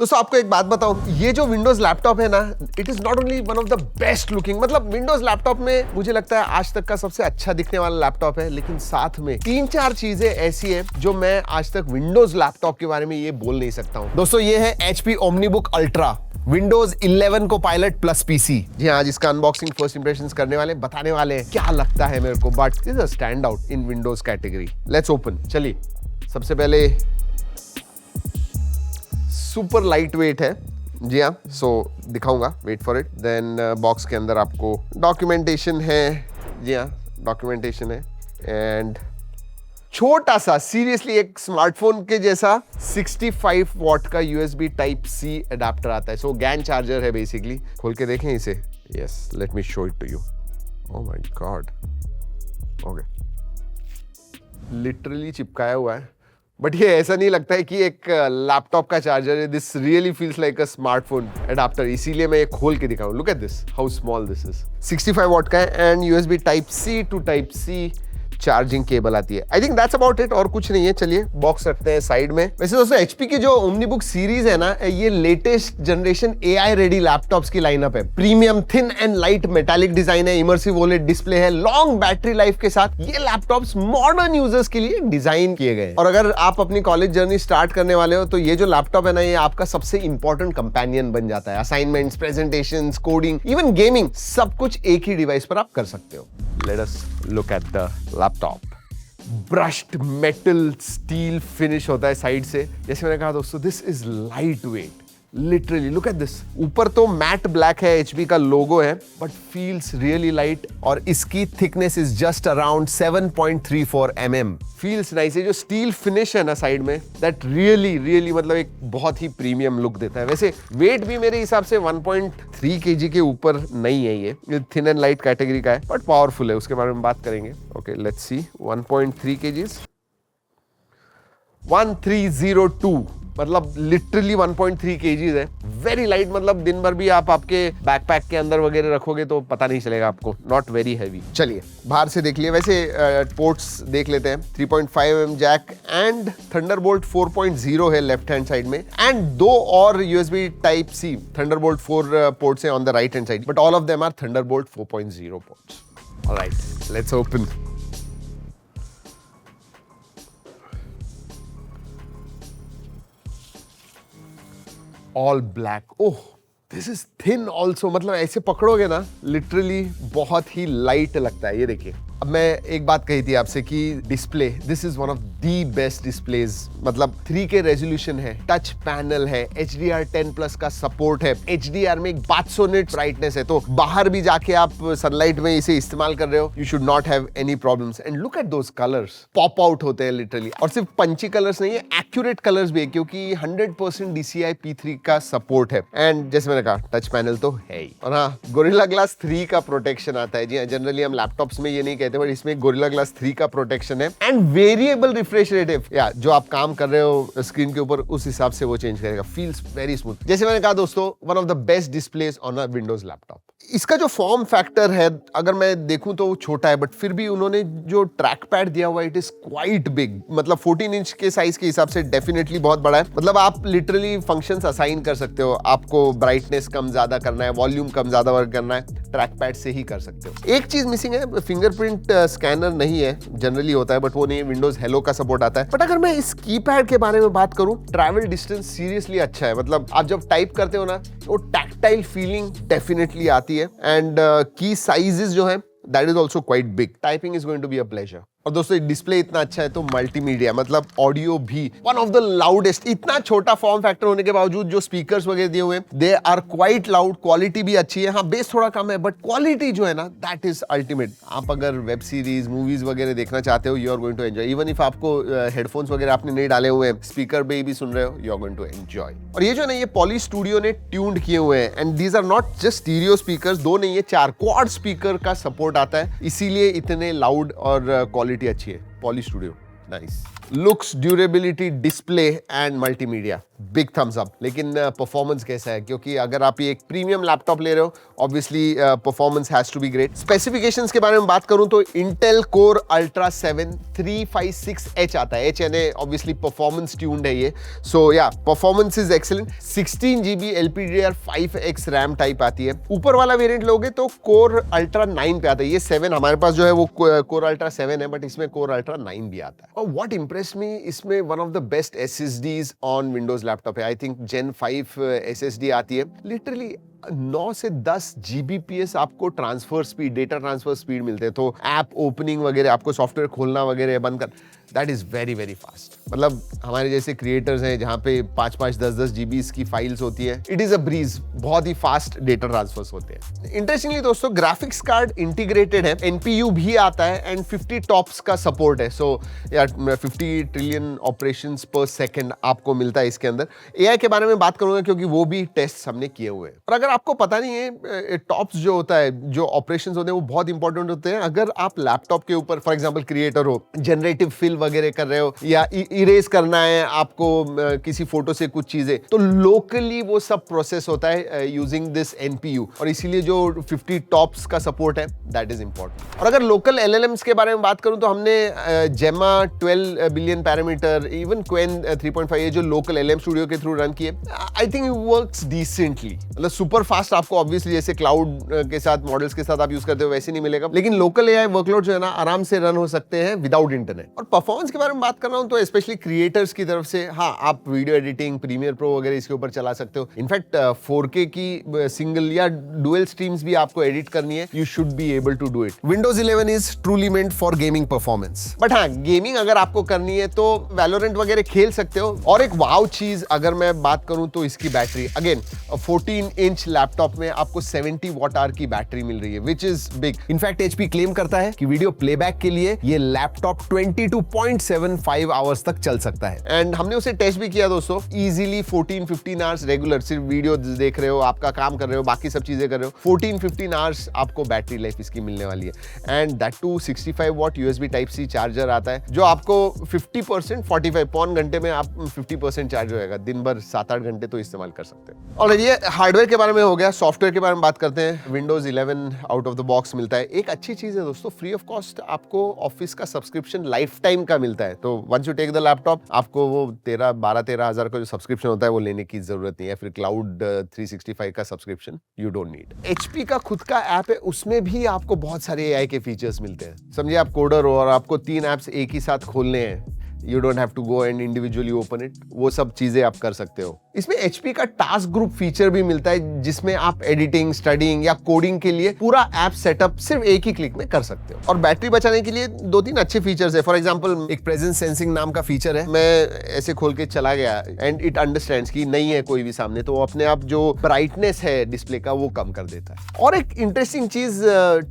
दोस्तों आपको एक बात बताऊं, ये जो विंडोज लैपटॉप है ना, it is not only one of the best looking, मतलब विंडोज लैपटॉप में मुझे लगता है आज तक का सबसे अच्छा दिखने वाला लैपटॉप है, लेकिन साथ में 3-4 चीजें ऐसी हैं जो मैं आज तक विंडोज लैपटॉप के बारे में ये बोल नहीं सकता हूं। दोस्तों ये है HP OmniBook Ultra विंडोज 11 को पायलट प्लस पीसी। जी हाँ, आज इसका अनबॉक्सिंग फर्स्ट इंप्रेशंस करने वाले, बताने वाले हैं क्या लगता है मेरे को, but is a stand out in Windows category. Let's open. चलिए, सबसे पहले सुपर लाइट वेट है, जी हाँ, सो दिखाऊंगा, wait for it. Then box के अंदर आपको डॉक्यूमेंटेशन है, जी हाँ डॉक्यूमेंटेशन है, एंड छोटा सा, सीरियसली एक स्मार्टफोन के जैसा 65 वॉट का USB Type-C अडेप्टर आता है। सो गैन चार्जर है बेसिकली। खोल के देखें इसे। Yes, let me show it to you. Oh my God, okay, literally चिपकाया हुआ है, बट ये ऐसा नहीं लगता है कि एक लैपटॉप का चार्जर है। This really feels like a smartphone adapter, इसीलिए मैं ये खोल के दिखाऊं। Look at this, how small this is. 65 what का है and USB Type-C to Type-C charging cable आती है। I think that's about it, और कुछ नहीं है। चलिए बॉक्स रखते हैं साइड में। वैसे दोस्तों HP की जो OmniBook सीरीज है ना, ये latest generation AI ready laptops की लाइनअप है। Premium thin and light metallic design है, इमर्सिव OLED डिस्प्ले है, लॉन्ग बैटरी लाइफ के साथ ये लैपटॉप्स मॉडर्न यूजर्स के लिए डिजाइन किए गए हैं। और अगर आप अपनी कॉलेज जर्नी स्टार्ट करने वाले हो तो ये जो लैपटॉप है ना, ये आपका सबसे इंपॉर्टेंट कंपेनियन बन जाता है। Assignments, presentations, coding, even gaming, सब कुछ एक ही डिवाइस पर आप कर सकते हो। Let us look at the laptop. Brushed metal steel finish होता है साइड से। जैसे मैंने कहा दोस्तों, this is light weight, literally look at this. ऊपर तो मैट ब्लैक है, HP का लोगो है, बट फील्स रियली लाइट, और इसकी thickness is just around 7.34 mm। Feels nice है। जो स्टील फिनिश है ना साइड में, दैट रियली मतलब एक बहुत ही प्रीमियम लुक देता है। वैसे वेट भी मेरे हिसाब से 1.3 kg के ऊपर नहीं है, ये थिन एंड लाइट कैटेगरी का है, बट पावरफुल है, उसके बारे में बात करेंगे। Okay, let's see. 1.3 kg, 1302, मतलब लिटरली 1.3 kg है। वेरी लाइट, मतलब दिन भर भी आप आपके बैकपैक के अंदर वगैरह रखोगे तो पता नहीं चलेगा आपको। Not very heavy. चलिए बाहर से देख लिए। वैसे पोर्ट्स देख लेते हैं। 3.5 mm जैक एंड थंडरबोल्ट 4.0 है लेफ्ट हैंड साइड में, एंड 2 और USB Type-C थंडरबोल्ट 4 पोर्ट्स हैं on the right hand side, but all of them are Thunderbolt 4.0 ports. Alright, let's open. All black. Oh, this is thin also, मतलब ऐसे पकड़ोगे ना literally बहुत ही light लगता है। ये देखिए, अब मैं एक बात कही थी आपसे कि display, this is one of the best displays, मतलब 3K रेजोल्यूशन है, टच पैनल है, HDR10+ का सपोर्ट है, HDR में 500 निट्स ब्राइटनेस है, तो बाहर भी जाके आप सनलाइट में इसे इस्तेमाल कर रहे हो, you should not have any problems. And look at those colours, pop out होते हैं लिटरली। और सिर्फ पंची कलर्स नहीं है, एक्यूरेट कलर्स भी है, क्योंकि 100% DCI P3 का सपोर्ट है। एंड जैसे मैंने कहा, टच पैनल तो है ही, और हाँ, गोरिल्ला ग्लास 3 का प्रोटेक्शन आता है। जी हाँ, जनरली हम लैपटॉप्स में ये नहीं कहते, बट इसमें गोरिल्ला ग्लास 3 का प्रोटेक्शन है, एंड वेरिएबल रिफ्रेश रेट है। या जो आप काम कर रहे हो स्क्रीन के ऊपर, उस हिसाब से वो चेंज करेगा। Feels very smooth. जैसे मैंने कहा दोस्तों, one of the best displays on a Windows laptop. इसका जो फॉर्म फैक्टर है, अगर मैं देखूं तो वो छोटा है, बट फिर भी उन्होंने जो ट्रैक पैड दिया हुआ है, इट इज क्वाइट बिग। मतलब 14 इंच के साइज के हिसाब से डेफिनेटली बहुत बड़ा है। मतलब आप लिटरली फंक्शंस असाइन कर सकते हो। आपको ब्राइटनेस कम ज्यादा करना है, वॉल्यूम कम ज्यादा वर्क करना है, ट्रैक पैड से ही कर सकते हो। एक चीज मिसिंग है, फिंगरप्रिंट स्कैनर नहीं है, जनरली होता है, बट वो नहीं है। विंडोज हेलो का सपोर्ट आता है। बट अगर मैं इस कीपैड के बारे में बात करूं, ट्रैवल डिस्टेंस सीरियसली अच्छा है। मतलब आप जब टाइप करते हो ना, वो टैक्टाइल फीलिंग डेफिनेटली आती है, एंड की साइजेस जो है, that is also quite big. Typing is going to be a pleasure. और दोस्तों डिस्प्ले इतना अच्छा है तो मल्टीमीडिया, मतलब ऑडियो भी वन ऑफ द लाउडेस्ट। इतना छोटा फॉर्म फैक्टर होने के बावजूद जो स्पीकर्स वगैरह दिए हुए हैं, they are quite loud. Quality भी अच्छी है, हाँ बेस थोड़ा कम है, बट क्वालिटी जो है ना, दैट इज अल्टीमेट। आप अगर वेब सीरीज, मूवीज वगैरह देखना चाहते हो, you are going to enjoy. Even if आपको हेडफोन्स वगैरह आपने नहीं डाले हुए हैं, स्पीकर पे भी सुन रहे हो, you are going to enjoy. और ये जो ना, ये पॉली स्टूडियो ने ट्यून्ड किए हुए हैं, and these are not just stereo speakers. 2 नहीं है, 4 क्वाड स्पीकर का सपोर्ट आता है, इसीलिए इतने लाउड और क्वालिटी अच्छी है। Poly studio, nice. Looks, durability, display and multimedia, big thumbs up. लेकिन परफॉर्मेंस कैसा है, क्योंकि अगर आप ये एक प्रीमियम लैपटॉप ले रहे हो, obviously performance has to be great. Specifications के बारे में बात करूं तो इंटेल कोर अल्ट्रा 7 356H आता है। एच यानी ऑब्वियसली परफॉर्मेंस ट्यून्ड है ये। सो या performance is excellent. 16 GB LPDDR5X RAM type आती है। ऊपर वाला वेरिएंट लोगे तो कोर अल्ट्रा 9 पे आता है। ये 7 हमारे पास जो है वो कोर अल्ट्रा 7 है, बट इसमें कोर अल्ट्रा 9 भी आता है। और व्हाट इंप्रेस्ड मी, इसमें one of the best SSDs on Windows laptop है। आई थिंक Gen 5 SSD आती है। लिटरली 9 से 10 Gbps आपको transfer speed, data transfer speed मिलते हैं। तो ऐप ओपनिंग वगैरह, आपको सॉफ्टवेयर खोलना वगैरह बंद कर, that is very very fast. मतलब हमारे जैसे क्रिएटर्स हैं जहां पे 5-5 10-10 GB की फाइल्स होती है, इट इज अ ब्रीज। बहुत ही फास्ट डेटा ट्रांसफर्स होते हैं। इंटरेस्टिंगली दोस्तों, ग्राफिक्स कार्ड इंटीग्रेटेड है, NPU भी आता है एंड 50 टॉप्स का सपोर्ट है। सो या 50 ट्रिलियन ऑपरेशंस पर सेकंड आपको मिलता है इसके अंदर। AI के बारे में बात करूंगा क्योंकि वो भी टेस्ट हमने किए हुए हैं। और अगर आपको पता नहीं है, टॉप्स जो होता है, जो ऑपरेशंस होते हैं वो बहुत इंपॉर्टेंट होते हैं। अगर आप लैपटॉप के ऊपर फॉर एग्जांपल क्रिएटर हो, जनरेटिव फिल वगैरह कर रहे हो, या इरेज करना है आपको किसी फोटो से कुछ चीजें, तो लोकली वो सब प्रोसेस होता है यूजिंग दिस NPU। और इसीलिए जो 50 टॉप्स का सपोर्ट है, दैट इज इंपॉर्टेंट। और अगर लोकल LLMs के बारे में बात करूं तो हमने जेमा 12 बिलियन पैरामीटर, इवन क्वेन 3.5, ये जो लोकल LM स्टूडियो के थ्रू रन किए, I think it works decently. मतलब सुपर फास्ट आपको ऑब्वियसली जैसे क्लाउड के साथ, मॉडल्स के साथ आप यूज करते हो वैसे नहीं मिलेगा, लेकिन लोकल AI वर्कलोड जो है ना, आराम से रन हो सकते हैं विदाउट इंटरनेट। और परफॉर्मेंस के बारे में बात कर रहा हूं तो स्पेशली क्रिएटर्स की तरफ से, हाँ, आप वीडियो एडिटिंग, प्रीमियर प्रो वगैरह इसके ऊपर चला सकते हो। इनफैक्ट 4K की सिंगल या डुअल स्ट्रीम्स भी आपको एडिट करनी है, you should be able to do it. Windows 11 is truly meant for gaming performance. But हाँ, गेमिंग अगर आपको करनी है तो वैलोरेंट वगैरह खेल सकते हो। और एक वाव चीज अगर मैं बात करूं तो इसकी बैटरी, अगेन 14 इंच लैपटॉप में आपको 70 वॉट आवर की बैटरी मिल रही है, which is big. In fact HP claim करता है कि वीडियो प्लेबैक के लिए ये लैपटॉप 22.75 आवर्स तक चल सकता है। एंड हमने उसे टेस्ट भी किया दोस्तों, इजीली 14-15 आवर्स रेगुलर, सिर्फ वीडियो देख रहे हो, आपका काम कर रहे हो, बाकी सब चीजें कर रहे हो, 14-15 आवर्स आपको बैटरी लाइफ इसकी मिलने वाली है। And that too 65 watt USB Type-C charger आता है, जो आपको 50%, 45 पौन घंटे में आप 50% चार्ज हो जाएगा। दिन भर 7-8 घंटे तो इस्तेमाल कर सकते हैं। और ये हार्डवेयर के बारे में हो गया। सॉफ्टवेयर के बारे में बात करते हैं। Windows 11 out of the box मिलता है। एक अच्छी चीज है दोस्तों, फ्री ऑफ कॉस्ट आपको ऑफिस का सब्सक्रिप्शन लाइफ टाइम का मिलता है। तो once you take the laptop, आपको वो 12-13 हजार का जो सब्सक्रिप्शन होता है वो लेने की जरूरत नहीं है। फिर क्लाउड 365 का subscription you don't need. HP का खुद का ऐप है, उसमें भी आपको बहुत सारे AI के फीचर्स मिलते हैं। समझिए आप कोडर हो और आपको 3 ऐप्स एक ही साथ खोलने हैं, you don't have to go and individually open it, वो सब चीजें आप कर सकते हो। इसमें HP का टास्क ग्रुप फीचर भी मिलता है, जिसमें आप एडिटिंग, स्टडिंग या कोडिंग के लिए पूरा ऐप सेटअप सिर्फ एक ही क्लिक में कर सकते हो। और बैटरी बचाने के लिए 2-3 अच्छे फीचर्स है। फॉर एग्जांपल एक प्रेजेंस सेंसिंग नाम का फीचर है। मैं ऐसे खोल के चला गया एंड इट अंडरस्टैंड्स कि नहीं है कोई भी सामने, तो अपने आप जो ब्राइटनेस है डिस्प्ले का वो कम कर देता है। और एक इंटरेस्टिंग चीज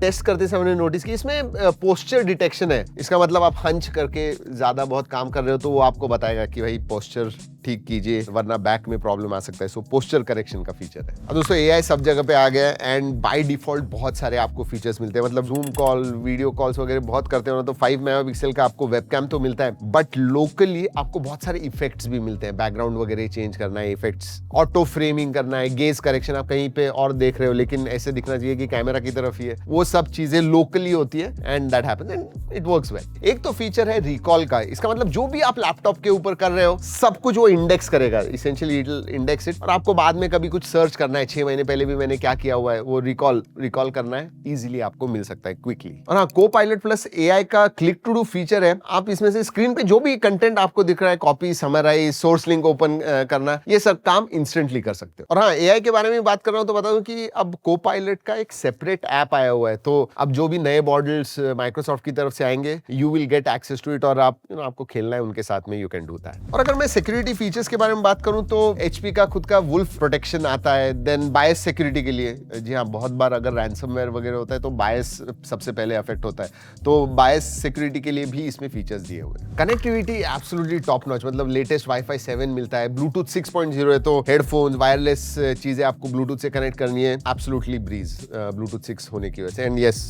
टेस्ट करते समय मैंने नोटिस की, इसमें पोस्चर डिटेक्शन है। इसका मतलब आप हंच करके ज्यादा बहुत काम कर रहे हो तो वो आपको बताएगा कि भाई पोस्चर ठीक कीजिए, वरना बैक में प्रॉब्लम आ सकता है। सो पोस्चर करेक्शन का फीचर है। अब दोस्तों AI सब जगह पे आ गया है एंड बाय डिफॉल्ट बहुत सारे आपको फीचर्स मिलते हैं। मतलब जूम कॉल, वीडियो कॉल्स वगैरह बहुत करते हो ना, तो 5 मेगापिक्सल का आपको वेबकैम तो मिलता है, बट लोकली आपको बहुत सारे इफेक्ट्स भी मिलते हैं। बैकग्राउंड वगैरह चेंज करना है, इफेक्ट्स, ऑटो फ्रेमिंग करना है, गेज करेक्शन, आप कहीं पे और देख रहे हो लेकिन ऐसे दिखना चाहिए कि कैमरा की तरफ ही है, वो सब चीजें लोकली होती है and that happens and it works well. एक तो फीचर है रिकॉल का। इसका मतलब जो भी आप लैपटॉप के ऊपर कर रहे हो सब कुछ वो इंडेक्स करेगा, essentially it will index it. और आपको बाद में कभी कुछ सर्च करना है, 6 महीने पहले भी मैंने क्या किया हुआ है, वो रिकॉल करना है, इजीली आपको मिल सकता है क्विकली। और हाँ, Copilot प्लस AI का क्लिक टू डू फीचर है। आप इसमें से स्क्रीन पे जो भी कंटेंट आपको दिख रहा है, copy, summarize, source link open करना, ये सब काम इंस्टेंटली कर सकते हो। और हाँ, AI के बारे में बात कर रहा हूं तो बता दूं कि अब Copilot का एक सेपरेट ऐप आया हुआ है। तो अब जो भी नए मॉडल्स माइक्रोसॉफ्ट की तरफ से आएंगे, you will get access to it, और आप आपको खेलना है उनके साथ में, यू कैन डू दैट। और अगर मैं सिक्योरिटी फीचर्स के बारे में बात करूं तो HP का खुद का वुल्फ प्रोटेक्शन आता है। देन बायस सिक्योरिटी के लिए, जी हाँ, बहुत बार अगर रैंसमवेयर वगैरह होता है तो बायस सबसे पहले अफेक्ट होता है, तो बायस सिक्योरिटी के लिए भी इसमें फीचर्स दिए हुए हैं। कनेक्टिविटी एब्सोल्युटली टॉप नॉच, मतलब लेटेस्ट Wi-Fi 7 मिलता है, ब्लूटूथ 6.0 है, तो हेडफोन्स, वायरलेस चीजें आपको ब्लूटूथ से कनेक्ट करनी है, एब्सोल्युटली ब्रीज ब्लूटूथ 6 होने की वजह से। एंड यस,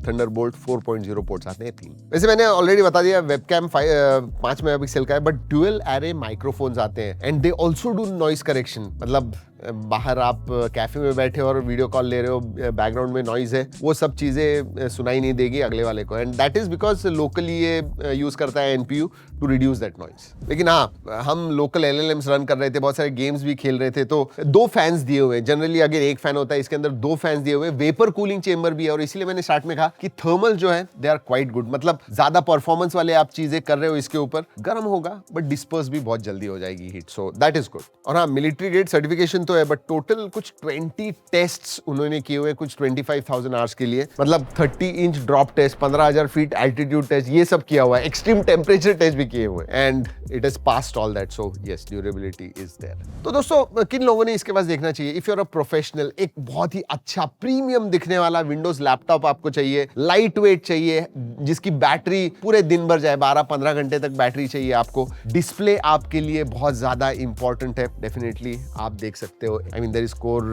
थंडरबोल्ट 4.0 पोर्ट्स आते हैं 3। वैसे मैंने ऑलरेडी बता दिया वेबकैम 5 मेगापिक्सल का है, but dual array microphones microphones आते हैं and they also do noise correction. मतलब बाहर आप कैफे में बैठे और वीडियो कॉल ले रहे हो, बैकग्राउंड में नॉइज है, वो सब चीजें सुनाई नहीं देगी अगले वाले को, and that is because locally ये यूज करता है NPU to reduce that noise. लेकिन हाँ, हम लोकल एलएलएम्स रन कर रहे थे, बहुत सारे गेम्स भी खेल रहे थे, तो 2 फैंस दिए हुए, जनरली अगर 1 फैन होता है, इसके अंदर 2 फैंस दिए हुए, वेपर कूलिंग चेंबर भी है, और इसलिए मैंने स्टार्ट में कहा कि थर्मल जो है दे आर क्वाइट गुड। मतलब ज्यादा परफॉर्मेंस वाले आप चीजें कर रहे हो इसके ऊपर, गर्म होगा बट डिस्पर्स भी बहुत जल्दी हो जाएगी heat, so that is good. और हाँ, मिलिट्री ग्रेड सर्टिफिकेशन तो है, बट टोटल कुछ 20 टेस्ट्स उन्होंने किए हुए, कुछ 25,000 आवर्स के लिए। मतलब 30 inch drop test, 15,000 feet altitude test, ये सब किया हुआ है, एक्सट्रीम टेम्परेचर टेस्ट भी किए हुए, and it has passed all that, so yes, durability is there. तो दोस्तों, किन लोगों ने इसके पास देखना चाहिए? If you are a professional, एक बहुत ही अच्छा प्रीमियम दिखने वाला विंडोज लैपटॉप आपको चाहिए, लाइट वेट चाहिए, जिसकी बैटरी पूरे दिन भर जाए, 12-15 घंटे तक बैटरी चाहिए आपको, डिस्प्ले आपके लिए बहुत ज्यादा इंपॉर्टेंट है, डेफिनेटली आप देख सकते हो। I mean there is Core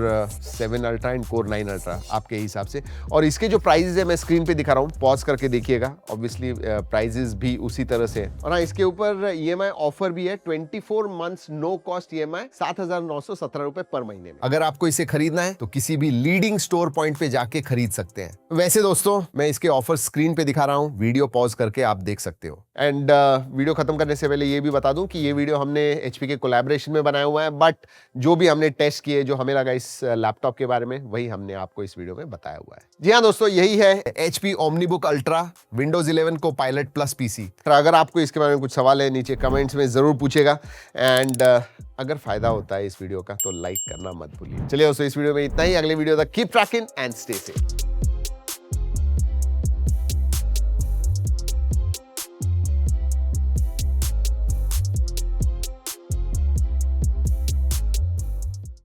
7 Ultra and Core 9 Ultra आपके हिसाब से, और इसके जो प्राइजेस है मैं स्क्रीन पे दिखा रहा हूँ, पॉज करके देखिएगा, ऑब्वियसली प्राइजेस भी उसी तरह से है। और हाँ, इसके ऊपर ईएमआई ऑफर भी है, 24 मंथ्स नो कॉस्ट ईएमआई, 7,917 रुपए पर महीने में। अगर आपको इसे खरीदना है तो किसी भी लीडिंग स्टोर पॉइंट पे जाके खरीद सकते हैं। वैसे दोस्तों, मैं इसके ऑफर स्क्रीन पे दिखा रहा हूँ, वीडियो पॉज करके आप देख सकते हो। एंड वीडियो खत्म करने से पहले ये भी बता दूं कि ये वीडियो हमने एचपी के कोलैबोरेशन में बनाया हुआ है, बट जो भी हमने टेस्ट किए, जो हमें लगा इस लैपटॉप के बारे में, वही हमने आपको इस वीडियो में बताया हुआ है। जी हाँ दोस्तों, यही है HP OmniBook Ultra Windows 11 Copilot Plus PC। अगर आपको इसके बारे में कुछ सवाल है, नीचे कमेंट्स में जरूर पूछेगा, एंड अगर फायदा होता है इस वीडियो का तो लाइक करना मत भूलिए। चलिए दोस्तों, इस वीडियो में इतना ही। अगले वीडियो तक keep trekking and stay safe.